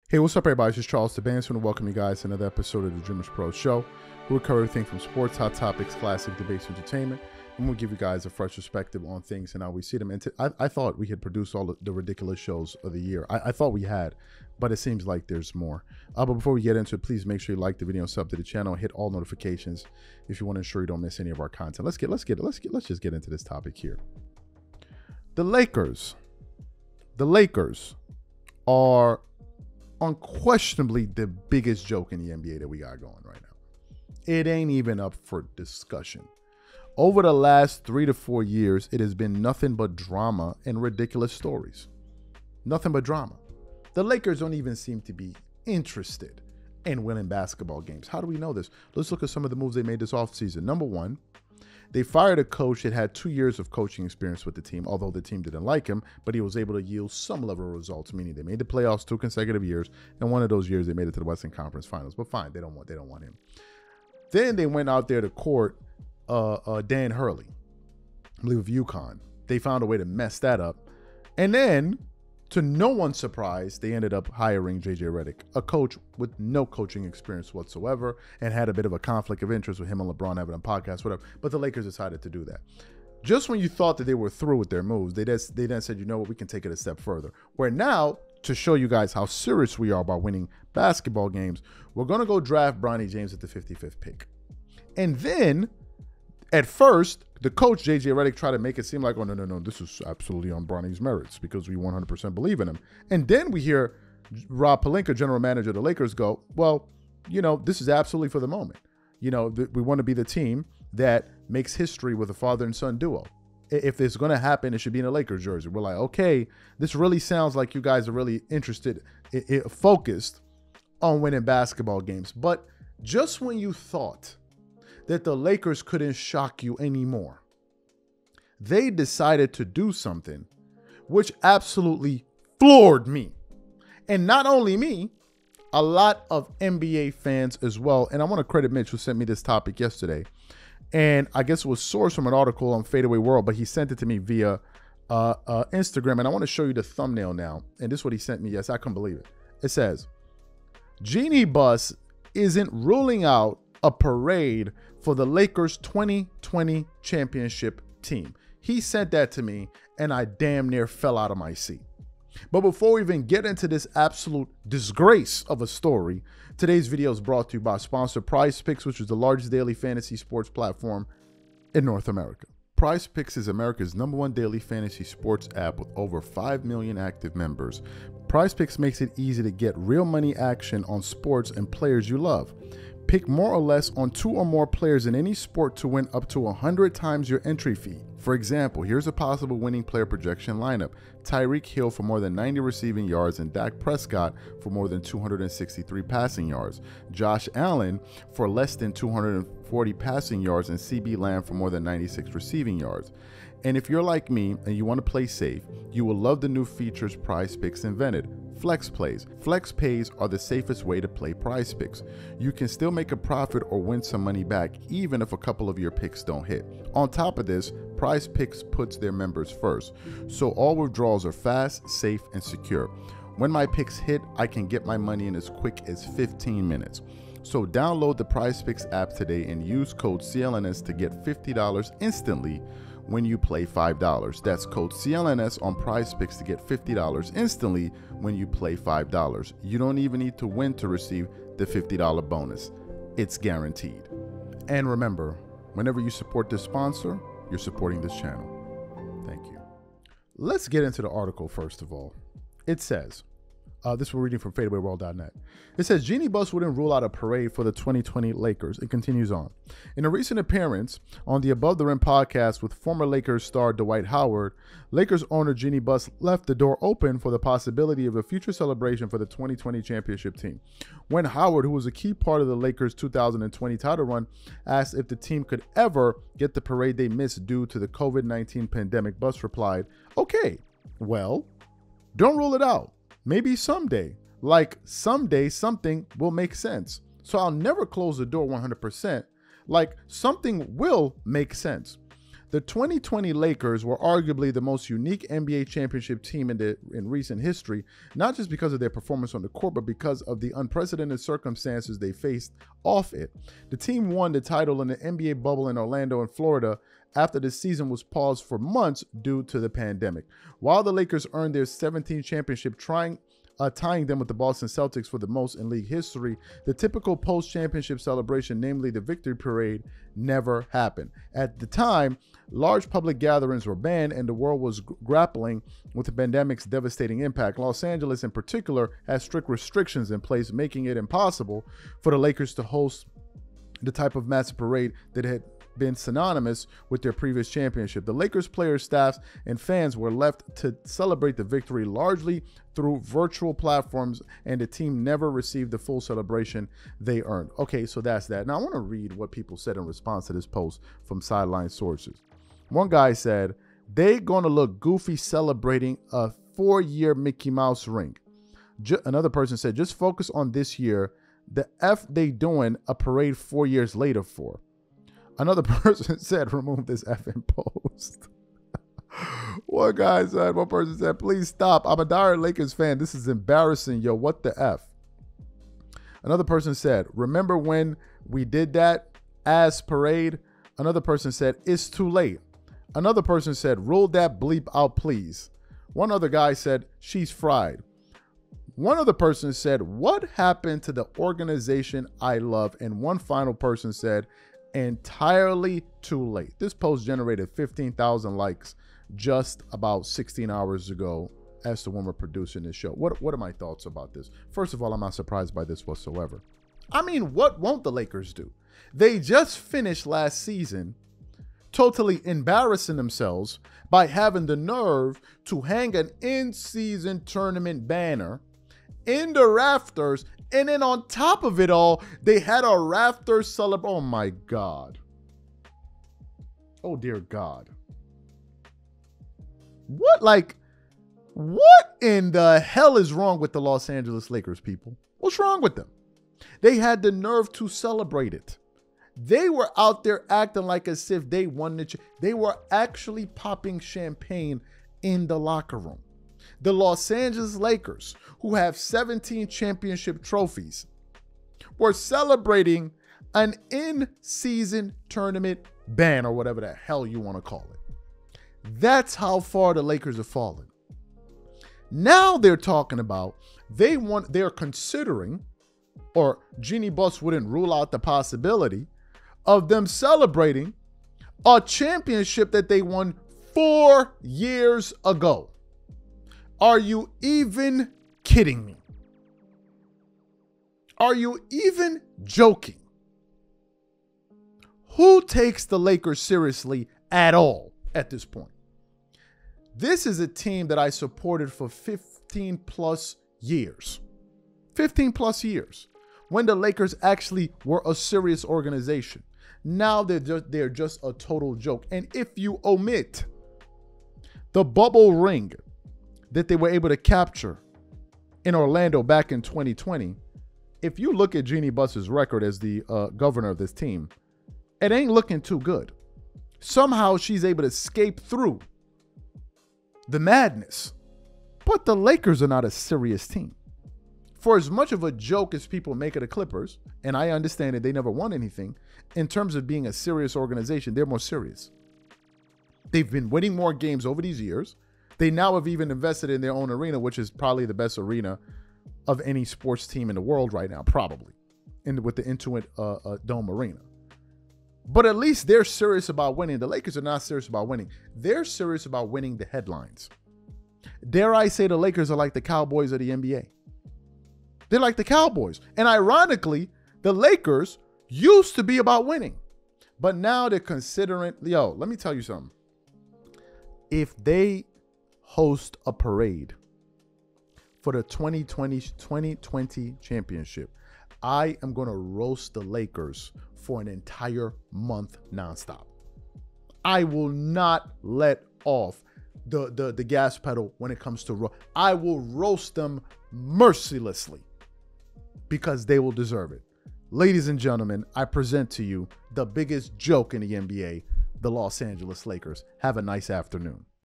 Hey, what's up, everybody? This is Charles DeBanson, and welcome you guys to another episode of the Dreamers Pro Show. We'll cover everything from sports, hot topics, classic debates, entertainment, and we'll give you guys a fresh perspective on things and how we see them. And I thought we had produced all the ridiculous shows of the year. I thought we had, but it seems like there's more. But before we get into it, please make sure you like the video, sub to the channel, hit all notifications if you want to ensure you don't miss any of our content. Let's just get into this topic here. The Lakers are unquestionably the biggest joke in the NBA that we got going right now. It ain't even up for discussion. Over the last 3 to 4 years, it has been nothing but drama and ridiculous stories. Nothing but drama. The Lakers don't even seem to be interested in winning basketball games. How do we know this? Let's look at some of the moves they made this offseason. Number one, they fired a coach that had 2 years of coaching experience with the team, although the team didn't like him, but he was able to yield some level of results, meaning they made the playoffs 2 consecutive years, and one of those years they made it to the Western Conference Finals. But fine, they don't want him. Then they went out there to court Dan Hurley, I believe of UConn. They found a way to mess that up. And then, to no one's surprise, they ended up hiring JJ Redick, a coach with no coaching experience whatsoever, and had a bit of a conflict of interest with him and LeBron having a podcast, whatever. But the Lakers decided to do that. Just when you thought that they were through with their moves, they then said, you know what, we can take it a step further. Where now, to show you guys how serious we are about winning basketball games, we're going to go draft Bronny James at the 55th pick. And then, at first, the coach, JJ Redick, tried to make it seem like, oh, no, this is absolutely on Bronny's merits because we 100% believe in him. And then we hear Rob Pelinka, general manager of the Lakers, go, well, this is absolutely for the moment. We want to be the team that makes history with a father and son duo. If it's going to happen, it should be in a Lakers jersey. We're like, okay, this really sounds like you guys are really interested, focused on winning basketball games. But just when you thought that the Lakers couldn't shock you anymore, they decided to do something which absolutely floored me. And not only me, a lot of NBA fans as well. And I want to credit Mitch, who sent me this topic yesterday. And I guess it was sourced from an article on Fadeaway World, but he sent it to me via Instagram. And I want to show you the thumbnail now. And this is what he sent me. Yes, I couldn't believe it. It says, Jeannie Buss isn't ruling out a parade for the Lakers 2020 championship team. He sent that to me, and I damn near fell out of my seat. But before we even get into this absolute disgrace of a story, today's video is brought to you by sponsor PrizePicks, which is the largest daily fantasy sports platform in North America. PrizePicks is America's #1 daily fantasy sports app with over 5 million active members. PrizePicks makes it easy to get real money action on sports and players you love. Pick more or less on 2 or more players in any sport to win up to 100 times your entry fee. For example, here's a possible winning player projection lineup. Tyreek Hill for more than 90 receiving yards and Dak Prescott for more than 263 passing yards. Josh Allen for less than 240 passing yards and CB Lamb for more than 96 receiving yards. And if you're like me and you want to play safe, you will love the new features PrizePicks invented. Flex Plays. Flex Pays are the safest way to play PrizePicks. You can still make a profit or win some money back even if a couple of your picks don't hit. On top of this, PrizePicks puts their members first, so all withdrawals are fast, safe, and secure. When my picks hit, I can get my money in as quick as 15 minutes. So download the PrizePicks app today and use code CLNS to get $50 instantly when you play $5. That's code CLNS on PrizePicks to get $50 instantly when you play $5. You don't even need to win to receive the $50 bonus. It's guaranteed. And remember, whenever you support this sponsor, you're supporting this channel. Thank you. Let's get into the article first of all. It says, this we're reading from fadeawayworld.net. It says, Jeannie Buss wouldn't rule out a parade for the 2020 Lakers. It continues on. In a recent appearance on the Above the Rim podcast with former Lakers star Dwight Howard, Lakers owner Jeannie Buss left the door open for the possibility of a future celebration for the 2020 championship team. When Howard, who was a key part of the Lakers' 2020 title run, asked if the team could ever get the parade they missed due to the COVID-19 pandemic, Buss replied, okay, well, don't rule it out. Maybe someday, like someday something will make sense. So I'll never close the door 100%. Like something will make sense. The 2020 Lakers were arguably the most unique NBA championship team in recent history, not just because of their performance on the court, but because of the unprecedented circumstances they faced off it. The team won the title in the NBA bubble in Orlando and Florida after the season was paused for months due to the pandemic. While the Lakers earned their 17th championship, tying them with the Boston Celtics for the most in league history, the typical post-championship celebration, namely the victory parade, never happened. At the time, large public gatherings were banned and the world was grappling with the pandemic's devastating impact. Los Angeles, in particular, has strict restrictions in place, making it impossible for the Lakers to host the type of massive parade that had been synonymous with their previous championship. The Lakers players, staffs, and fans were left to celebrate the victory largely through virtual platforms, and the team never received the full celebration they earned. Okay, so that's that. Now I want to read what people said in response to this post from sideline sources. One guy said, they're going to look goofy celebrating a 4-year Mickey Mouse ring. Another person said, just focus on this year. The F they doing a parade 4 years later for. Another person said, remove this effing post. One person said, please stop. I'm a diehard Lakers fan. This is embarrassing. Yo, what the F? Another person said, remember when we did that ass parade? Another person said, it's too late. Another person said, roll that bleep out, please. One other guy said, she's fried. One other person said, what happened to the organization I love? And one final person said, entirely too late. This post generated 15,000 likes just about 16 hours ago as to when we're producing this show. What are my thoughts about this? First of all, I'm not surprised by this whatsoever. I mean, what won't the Lakers do? They just finished last season totally embarrassing themselves by having the nerve to hang an in-season tournament banner in the rafters, and then on top of it all, they had a rafters celebration. Oh my God. Oh dear God. What in the hell is wrong with the Los Angeles Lakers, people? What's wrong with them? They had the nerve to celebrate it. They were out there acting like as if they won the they were actually popping champagne in the locker room. The Los Angeles Lakers, who have 17 championship trophies, were celebrating an in-season tournament ban, or whatever the hell you want to call it. That's how far the Lakers have fallen. Now they're talking about they're considering, or Jeannie Buss wouldn't rule out the possibility of them celebrating a championship that they won 4 years ago. Are you even kidding me? Are you even joking? Who takes the Lakers seriously at all at this point? This is a team that I supported for 15 plus years. 15 plus years. When the Lakers actually were a serious organization. Now they're just a total joke. And if you omit the bubble ring that they were able to capture in Orlando back in 2020, if you look at Jeannie Buss's record as the governor of this team, it ain't looking too good. Somehow she's able to escape through the madness. But the Lakers are not a serious team. For as much of a joke as people make of the Clippers, and I understand that they never won anything, in terms of being a serious organization, they're more serious. They've been winning more games over these years. They now have even invested in their own arena, which is probably the best arena of any sports team in the world right now, probably, with the Intuit Dome Arena. But at least they're serious about winning. The Lakers are not serious about winning. They're serious about winning the headlines. Dare I say the Lakers are like the Cowboys of the NBA. They're like the Cowboys. And ironically, the Lakers used to be about winning. But now they're considering, let me tell you something. If they host a parade for the 2020 championship, I am going to roast the Lakers for an entire month nonstop. I will not let off the gas pedal when it comes to I will roast them mercilessly because they will deserve it. Ladies and gentlemen, I present to you the biggest joke in the NBA, the the Los Angeles Lakers. Have a nice afternoon.